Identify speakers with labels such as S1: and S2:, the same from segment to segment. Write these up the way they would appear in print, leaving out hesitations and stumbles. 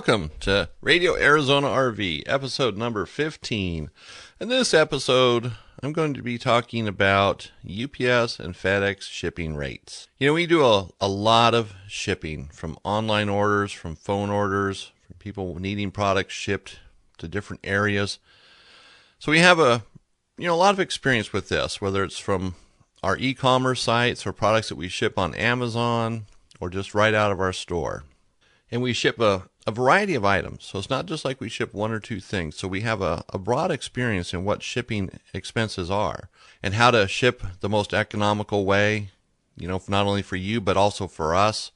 S1: Welcome to Radio Arizona RV, episode number 15. In this episode, I'm going to be talking about UPS and FedEx shipping rates. You know, we do a lot of shipping, from online orders, from phone orders, from people needing products shipped to different areas. So we have a lot of experience with this, whether it's from our e-commerce sites or products that we ship on Amazon or just right out of our store. And we ship a variety of items. So it's not just like we ship one or two things. So we have a broad experience in what shipping expenses are and how to ship the most economical way, not only for you, but also for us.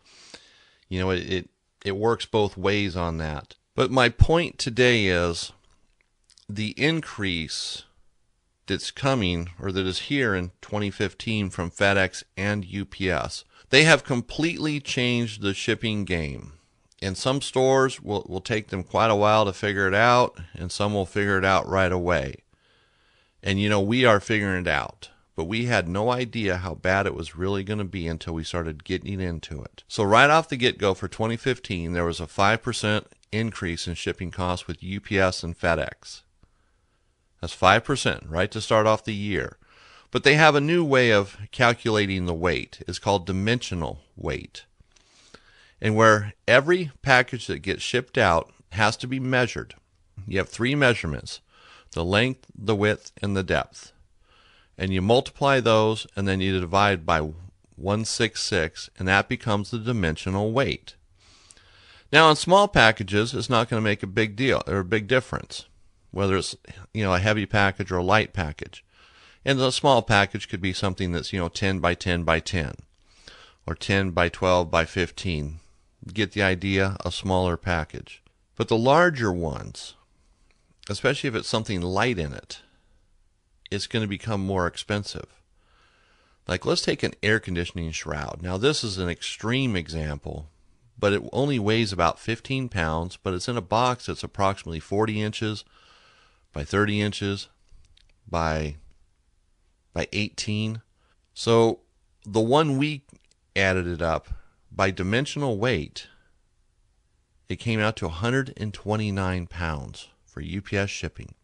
S1: It works both ways on that. But my point today is the increase that's coming, or that is here in 2015 from FedEx and UPS. They have completely changed the shipping game. And some stores will take them quite a while to figure it out, and some will figure it out right away. And we are figuring it out, but we had no idea how bad it was really going to be until we started getting into it. So right off the get-go for 2015, there was a 5% increase in shipping costs with UPS and FedEx. That's 5% right to start off the year. But they have a new way of calculating the weight. It's called dimensional weight. And where every package that gets shipped out has to be measured. You have three measurements: the length, the width, and the depth. And you multiply those, and then you divide by 166, and that becomes the dimensional weight. Now, in small packages, it's not going to make a big deal or a big difference, whether it's a heavy package or a light package. And the small package could be something that's 10 by 10 by 10, or 10 by 12 by 15. Get the idea? A smaller package. But the larger ones, especially if it's something light in it, it's going to become more expensive. Like, let's take an air conditioning shroud. Now, this is an extreme example, but it only weighs about 15 pounds, but it's in a box that's approximately 40 inches by 30 inches by 18. So the one we added it up, by dimensional weight, it came out to 129 pounds for UPS shipping.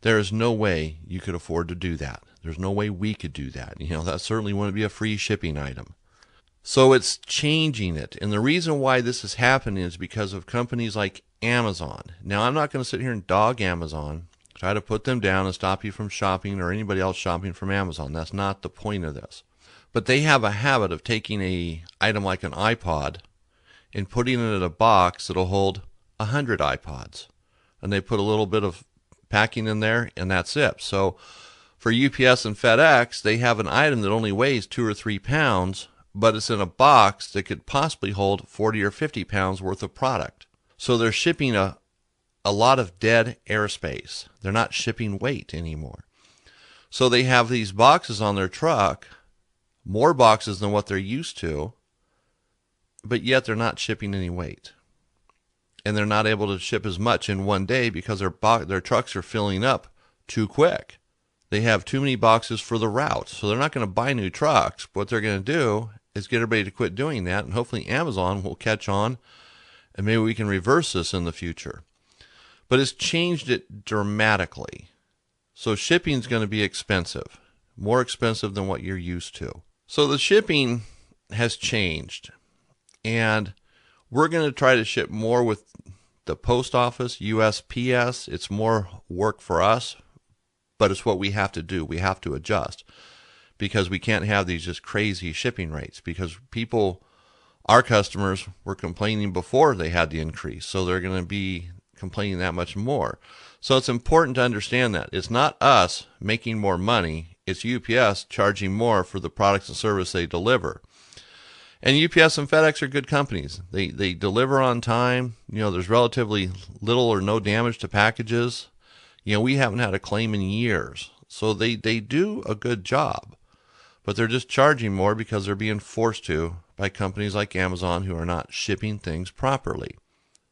S1: There is no way you could afford to do that. There's no way we could do that. That certainly wouldn't be a free shipping item. So it's changing it. And the reason why this is happening is because of companies like Amazon. Now, I'm not going to sit here and dog Amazon, try to put them down and stop you from shopping or anybody else shopping from Amazon. That's not the point of this. But they have a habit of taking an item like an iPod and putting it in a box that'll hold 100 iPods. And they put a little bit of packing in there, and that's it. So for UPS and FedEx, they have an item that only weighs 2 or 3 pounds, but it's in a box that could possibly hold 40 or 50 pounds worth of product. So they're shipping a lot of dead airspace. They're not shipping weight anymore. So they have these boxes on their truck, more boxes than what they're used to, but yet they're not shipping any weight. And they're not able to ship as much in one day because their trucks are filling up too quick. They have too many boxes for the route. So they're not going to buy new trucks. What they're going to do is get everybody to quit doing that, and hopefully Amazon will catch on, and maybe we can reverse this in the future. But it's changed it dramatically. So shipping is going to be expensive, more expensive than what you're used to. So the shipping has changed, and we're going to try to ship more with the post office, USPS. It's more work for us, but it's what we have to do. We have to adjust because we can't have these just crazy shipping rates, because our customers were complaining before they had the increase, so they're going to be complaining that much more. So it's important to understand that it's not us making more money. It's UPS charging more for the products and service they deliver. And UPS and FedEx are good companies. They deliver on time. There's relatively little or no damage to packages. We haven't had a claim in years. So they do a good job. But they're just charging more because they're being forced to by companies like Amazon, who are not shipping things properly.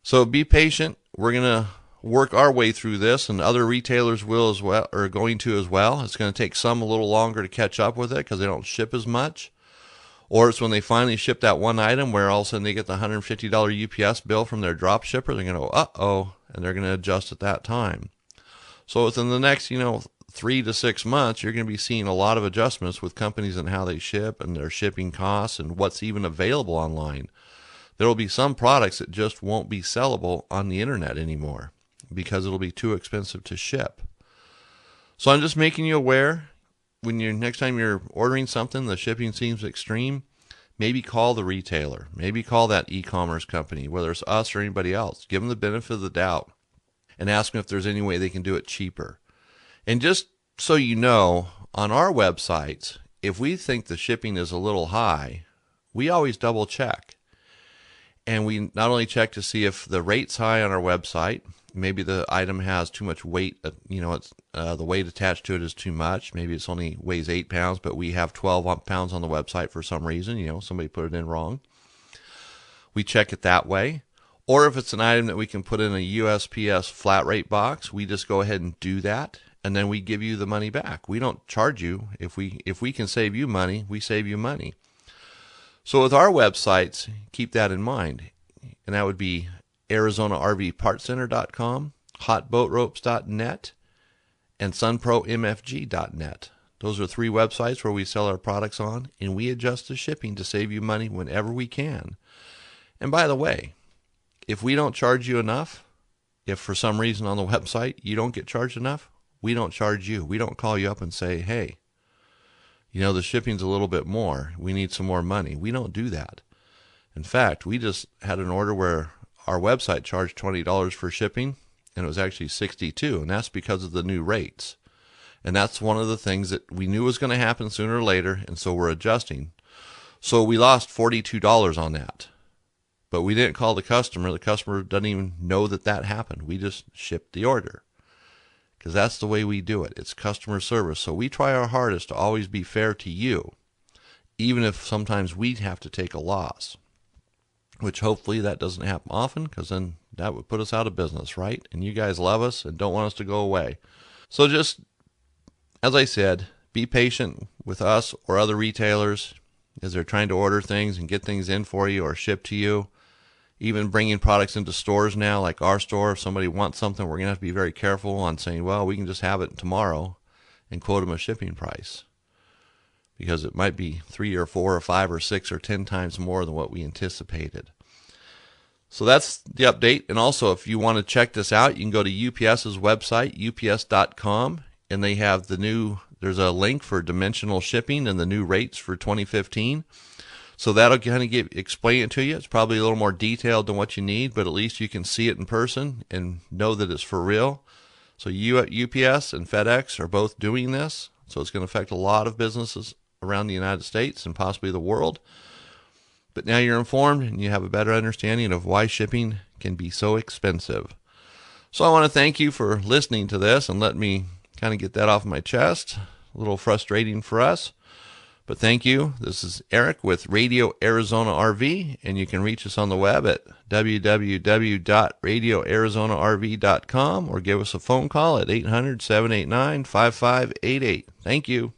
S1: So be patient. We're going to work our way through this, and other retailers will as well, or are going to as well. It's going to take some a little longer to catch up with it because they don't ship as much. Or it's when they finally ship that one item where all of a sudden they get the $150 UPS bill from their drop shipper. They're going to go, uh-oh, and they're going to adjust at that time. So within the next, 3 to 6 months, you're going to be seeing a lot of adjustments with companies and how they ship and their shipping costs and what's even available online. There will be some products that just won't be sellable on the internet anymore because it'll be too expensive to ship. So I'm just making you aware. When next time you're ordering something, the shipping seems extreme, maybe call the retailer. Maybe call that e-commerce company, whether it's us or anybody else. Give them the benefit of the doubt and ask them if there's any way they can do it cheaper. And just so you know, on our websites, if we think the shipping is a little high, we always double check. And we not only check to see if the rate's high on our website, maybe the item has too much weight, it's the weight attached to it is too much. Maybe it's only weighs 8 pounds, but we have 12 pounds on the website for some reason, somebody put it in wrong. We check it that way. Or if it's an item that we can put in a USPS flat rate box, we just go ahead and do that, and then we give you the money back. We don't charge you. If we can save you money, we save you money. So with our websites, keep that in mind. And that would be ArizonaRVPartCenter.com, HotBoatRopes.net, and SunProMFG.net. Those are 3 websites where we sell our products on, and we adjust the shipping to save you money whenever we can. And by the way, if we don't charge you enough, if for some reason on the website you don't get charged enough, we don't charge you. We don't call you up and say, hey, the shipping's a little bit more. We need some more money. We don't do that. In fact, we just had an order where our website charged $20 for shipping, and it was actually $62, and that's because of the new rates. And that's one of the things that we knew was going to happen sooner or later, and so we're adjusting. So we lost $42 on that. But we didn't call the customer. The customer doesn't even know that happened. We just shipped the order. Because that's the way we do it. It's customer service. So we try our hardest to always be fair to you, even if sometimes we have to take a loss. Which hopefully that doesn't happen often, because then that would put us out of business, right? And you guys love us and don't want us to go away. So just, as I said, be patient with us or other retailers as they're trying to order things and get things in for you or ship to you. Even bringing products into stores now, like our store, if somebody wants something, we're going to have to be very careful on saying, well, we can just have it tomorrow and quote them a shipping price. Because it might be 3 or 4 or 5 or 6 or 10 times more than what we anticipated. So that's the update. And also, if you want to check this out, you can go to UPS's website, ups.com, and they have there's a link for dimensional shipping and the new rates for 2015. So that'll kind of explain it to you. It's probably a little more detailed than what you need, but at least you can see it in person and know that it's for real. So UPS and FedEx are both doing this. So it's going to affect a lot of businesses around the United States and possibly the world. But now you're informed and you have a better understanding of why shipping can be so expensive. So I want to thank you for listening to this and let me kind of get that off my chest. A little frustrating for us. But thank you. This is Eric with Radio Arizona RV, and you can reach us on the web at www.radioarizonarv.com or give us a phone call at 800-789-5588. Thank you.